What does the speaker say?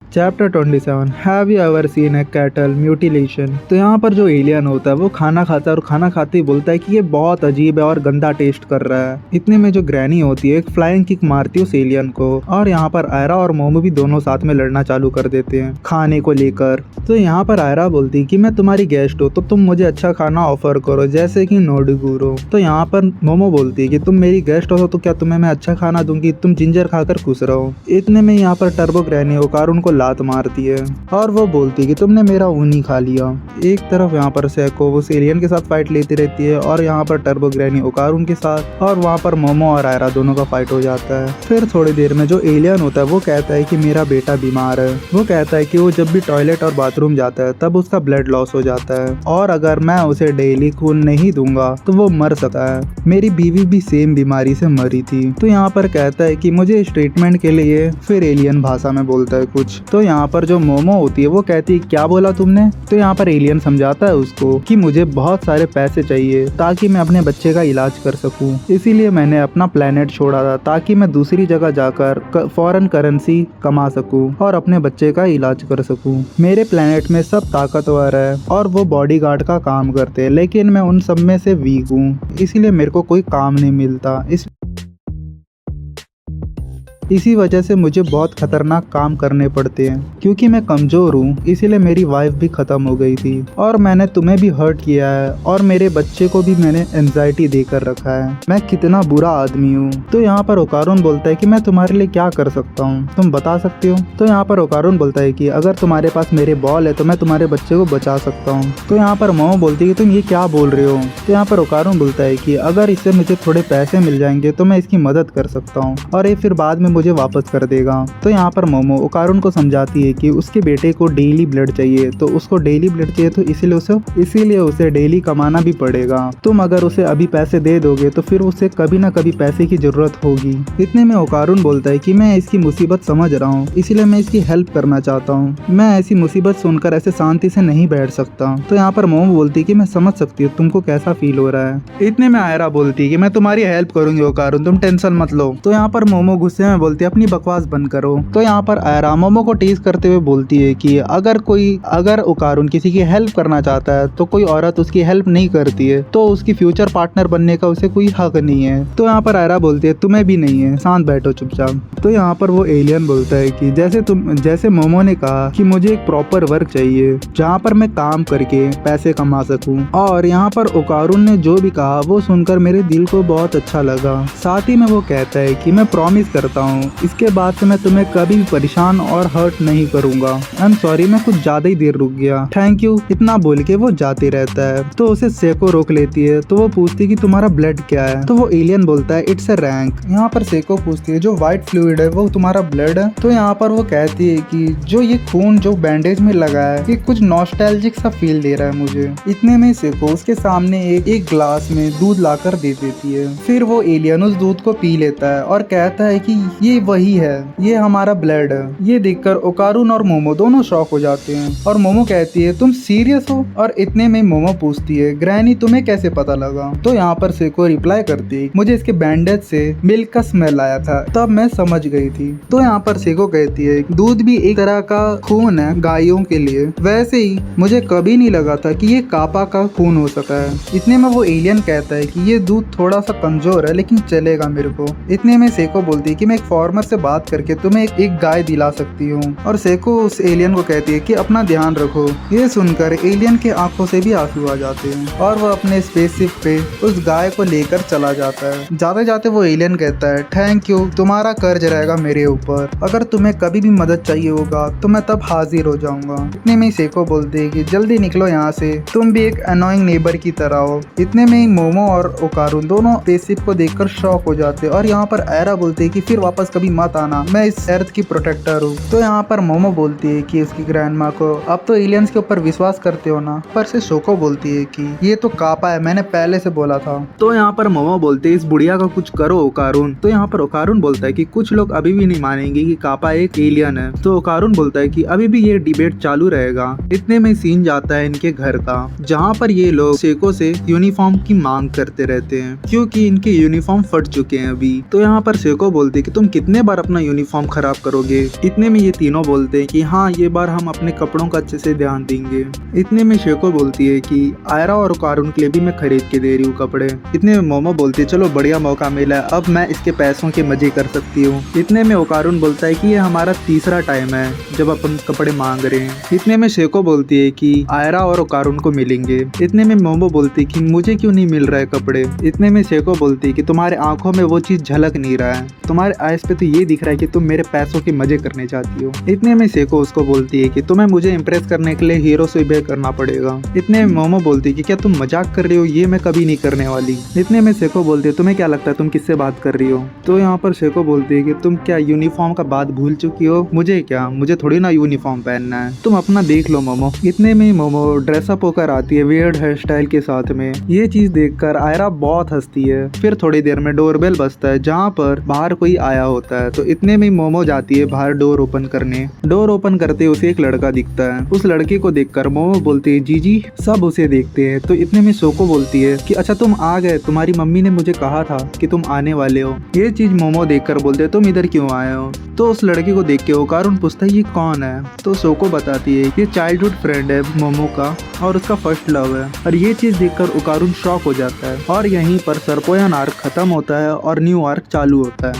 Chapter 27 have you ever seen A cattle mutilation. तो यहाँ पर जो एलियन होता है वो खाना खाता है और खाना खाते ही बोलता है कि ये बहुत अजीब है और गंदा टेस्ट कर रहा है। इतने में जो ग्रैनी होती है एक फ्लाइंग किक मारती है उस एलियन को और यहाँ पर आयरा और मोमो भी दोनों साथ में लड़ना चालू कर देते हैं खाने को लेकर। तो यहाँ पर आयरा बोलती है कि मैं तुम्हारी गेस्ट हूँ तो तुम मुझे अच्छा खाना ऑफर करो जैसे कि नोडुगुरो। तो यहाँ पर मोमो बोलती है कि तुम मेरी गेस्ट हो तो क्या तुम्हें मैं अच्छा खाना दूंगी, तुम जिंजर खाकर खुश रहो। इतने में यहाँ पर टर्बो ग्रैनी होकर उनको लात मारती है और वो बोलती है कि तुमने मेरा ऊनी खा लिया। एक तरफ यहाँ पर सैको उस एलियन के साथ फाइट लेती रहती है और यहाँ पर टर्बो ग्रैनी ओकार उनके साथ, और वहाँ पर मोमो और आयरा दोनों का फाइट हो जाता है। फिर थोड़ी देर में जो एलियन होता है वो कहता है कि मेरा बेटा बीमार है। वो कहता है कि वो जब भी टॉयलेट और बाथरूम जाता है तब उसका ब्लड लॉस हो जाता है और अगर मैं उसे डेली खून नहीं दूंगा तो वो मर सकता है। मेरी बीवी भी सेम बीमारी से मरी थी। तो यहाँ पर कहता है कि मुझे इस ट्रीटमेंट के लिए, फिर एलियन भाषा में बोलता है कुछ। तो यहाँ पर जो मोमो होती है वो कहती है क्या बोला तुमने। तो यहाँ पर एलियन समझाता है उसको कि मुझे बहुत सारे पैसे चाहिए ताकि मैं अपने बच्चे का इलाज कर सकूं, इसीलिए मैंने अपना प्लेनेट छोड़ा था ताकि मैं दूसरी जगह जाकर फॉरेन करेंसी कमा सकूं और अपने बच्चे का इलाज कर सकूं। मेरे प्लेनेट में सब ताकतवर है और वो बॉडीगार्ड का काम करते हैं, लेकिन मैं उन सब में से वीक हूँ, इसीलिए मेरे को कोई काम नहीं मिलता। इसी वजह से मुझे बहुत खतरनाक काम करने पड़ते हैं क्योंकि मैं कमज़ोर हूँ, इसीलिए मेरी वाइफ भी ख़त्म हो गई थी और मैंने तुम्हें भी हर्ट किया है और मेरे बच्चे को भी मैंने एंजाइटी देकर रखा है। मैं कितना बुरा आदमी हूँ। तो यहाँ पर ओकारुन बोलता है कि मैं तुम्हारे लिए क्या कर सकता हूँ, तुम बता सकते हो। तो यहाँ पर ओकारुन बोलता है कि अगर तुम्हारे पास मेरे बॉल है तो मैं तुम्हारे बच्चे को बचा सकता हूँ। तो यहाँ पर मोमो बोलती है कि तुम ये क्या बोल रहे हो। तो यहाँ पर ओकारुन बोलता है कि अगर इससे मुझे थोड़े पैसे मिल जाएंगे तो मैं इसकी मदद कर सकता हूँ और ये फिर बाद में मुझे वापस कर देगा। तो यहाँ पर मोमो ओकारुन को समझाती है कि उसके बेटे को डेली ब्लड चाहिए, तो उसको डेली ब्लड चाहिए तो इसीलिए उसे डेली कमाना भी पड़ेगा। तुम अगर उसे अभी पैसे दे दोगे तो फिर उसे कभी ना कभी पैसे की जरूरत होगी। इतने में ओकारुन बोलता है कि मैं इसकी मुसीबत समझ रहा हूँ, इसीलिए मैं इसकी हेल्प करना चाहता हूँ। मैं ऐसी मुसीबत सुनकर ऐसे शांति से नहीं बैठ सकता। तो यहाँ पर मोमो बोलती है कि मैं समझ सकती हूँ तुमको कैसा फील हो रहा है। इतने में आयरा बोलती है कि मैं तुम्हारी हेल्प करूंगी ओकारुन, तुम टेंशन मत लो। तो यहाँ पर मोमो गुस्से में बोलती है अपनी बकवास बंद करो। तो यहाँ पर आयरा मोमो को टीज करते हुए बोलती है कि अगर ओकारुन किसी की हेल्प करना चाहता है तो कोई औरत उसकी हेल्प नहीं करती है, तो उसकी फ्यूचर पार्टनर बनने का उसे कोई हक नहीं है। तो यहाँ पर आयरा बोलती है तुम्हें भी नहीं है, शांत बैठो चुपचाप। तो यहाँ पर वो एलियन बोलता है कि जैसे मोमो ने कहा कि मुझे एक प्रॉपर वर्क चाहिए जहाँ पर मैं काम करके पैसे कमा सकूं, और यहाँ पर ओकारुन ने जो भी कहा वो सुनकर मेरे दिल को बहुत अच्छा लगा। साथ ही में वो कहता है कि मैं प्रॉमिस करता हूँ इसके बाद से मैं तुम्हें कभी भी परेशान और हर्ट नहीं करूंगा। आई एम सॉरी, मैं कुछ ज्यादा ही देर रुक गया, थैंक यू। इतना बोल के वो जाते रहता है। तो उसे सेको रोक लेती है। तो वो पूछती है कि तुम्हारा ब्लड क्या है। तो वो एलियन बोलता है इट्स अ रैंक। यहाँ पर सेको पूछती है जो व्हाइट फ्लूइड है वो तुम्हारा ब्लड है। तो यहाँ पर वो कहती है कि जो ये खून जो बैंडेज में लगा है ये कुछ नॉस्टैल्जिक सा फील दे रहा है मुझे। इतने में सेको उसके सामने एक ग्लास में दूध लाकर दे देती है। फिर वो एलियन उस दूध को पी लेता है और कहता है कि ये वही है, ये हमारा ब्लड है। ये देखकर ओकारुन और मोमो दोनों शॉक हो जाते हैं और मोमो कहती है तुम सीरियस हो। और इतने में मोमो पूछती है ग्रैनी तुम्हें कैसे पता लगा। तो यहाँ पर सेको रिप्लाई करती है मुझे इसके बैंडेज से मिल्क का स्मेल आया था, तब मैं समझ गई थी। तो यहाँ पर सेको कहती है दूध भी एक तरह का खून है गायों के लिए, वैसे ही मुझे कभी नहीं लगा था कि ये कापा का खून हो सकता है। इतने में वो एलियन कहता है कि ये दूध थोड़ा सा कमजोर है लेकिन चलेगा मेरे को। इतने में सेको बोलती है कि मैं एक फार्मर से बात करके तुम्हें एक गाय दिला सकती हूँ। और सेको उस एलियन को कहती है कि अपना ध्यान रखो। ये सुनकर एलियन के आंखों से भी आंसू आ जाते हैं और वो अपने स्पेसशिप पे उस गाय को लेकर चला जाता है। जाते जाते वो एलियन कहता है थैंक यू, तुम्हारा कर्ज रहेगा मेरे ऊपर, अगर तुम्हें कभी भी मदद चाहिए होगा तो मैं तब हाजिर हो जाऊंगा। इतने में सेको बोलती है कि जल्दी निकलो यहाँ से, तुम भी एक अनोइंग नेबर की तरह हो। इतने में मोमो और ओकारुन दोनों स्पेसशिप को देखकर शॉक हो जाते हैं और यहाँ पर आयरा बोलती है कि फिर वापस कभी मत आना, मैं इस अर्थ की प्रोटेक्टर हूँ। तो यहाँ पर मोमो बोलती है कि उसकी ग्रैंडमा को अब तो एलियंस के ऊपर विश्वास करते हो ना। पर से शोको बोलती है कि ये तो कापा है, मैंने पहले से बोला था। तो यहाँ पर मोमो बोलते है इस बुढ़िया का कुछ करो ओकारुन। तो यहाँ पर ओकारुन बोलता है कि कुछ लोग अभी भी नहीं मानेंगे कि कापा एक एलियन है। तो ओकारुन बोलता है कि अभी भी ये डिबेट चालू रहेगा। इतने में सीन जाता है इनके घर का, जहाँ पर ये लोग सेको से यूनिफॉर्म की मांग करते रहते हैं क्योंकि इनके यूनिफॉर्म फट चुके हैं अभी। तो यहाँ पर सेको बोलती है कि तुम कितने बार अपना यूनिफॉर्म खराब करोगे। इतने में ये तीनों बोलते हैं कि हाँ ये बार हम अपने कपड़ों का अच्छे से ध्यान देंगे। इतने में शेको बोलती है कि आयरा और कारून के लिए भी मैं खरीद के दे रही हूँ कपड़े। इतने में मोमो बोलती है चलो बढ़िया मौका मिला है, अब मैं इसके पैसों के मजे कर सकती हूँ। इतने में ओकारून बोलता है कि ये हमारा तीसरा टाइम है जब अपन कपड़े मांग रहे हैं। इतने में शेको बोलती है कि आयरा और ओकारून को मिलेंगे। इतने में मोमो बोलती है कि मुझे क्यों नहीं मिल रहा है कपड़े। इतने में शेको बोलती है कि तुम्हारे आंखों में वो चीज झलक नहीं रहा है, तुम्हारे आइस पे तो ये दिख रहा है कि तुम मेरे पैसों के मजे करने चाहती हो। इतने में शेको उसको बोलती है कि तुम्हें मुझे इम्प्रेस करने के लिए हीरो से बिहेव करना पड़ेगा। इतने में मोमो बोलती है कि क्या तुम मजाक कर रही हो, ये मैं कभी नहीं करने वाली। इतने में शेको बोलती है तुम्हें क्या लगता है तुम किससे बात कर रही हो। तो यहाँ पर शेको बोलती है कि तुम क्या यूनिफॉर्म का बात भूल चुकी हो, मुझे क्या, मुझे थोड़ी ना यूनिफॉर्म पहनना है, तुम अपना देख लो मोमो। इतने में मोमो ड्रेसअप होकर आती है वियर्ड हेयर स्टाइल के साथ में। ये चीज देखकर आयरा बहुत हंसती है। फिर थोड़ी देर में डोरबेल बजता है जहाँ पर बाहर कोई आया होता है। तो इतने में मोमो जाती है बाहर डोर ओपन करने। डोर ओपन करते उसे एक लड़का दिखता है। उस लड़के को देखकर मोमो बोलती है जीजी। सब उसे देखते हैं। तो इतने में सोको बोलती है कि अच्छा तुम आ गए, तुम्हारी मम्मी ने मुझे कहा था कि तुम आने वाले हो। ये चीज मोमो देखकर बोलते हैं तुम इधर क्यों आए हो। तो उस लड़के को देख के ओकारून पूछता है ये कौन है। तो सोको बताती है ये चाइल्डहुड फ्रेंड है मोमो का और उसका फर्स्ट लव है। और ये चीज देखकर ओकारून शॉक हो जाता है। और यहीं पर सरपोयन आर्क खत्म होता है और न्यू आर्क चालू होता है।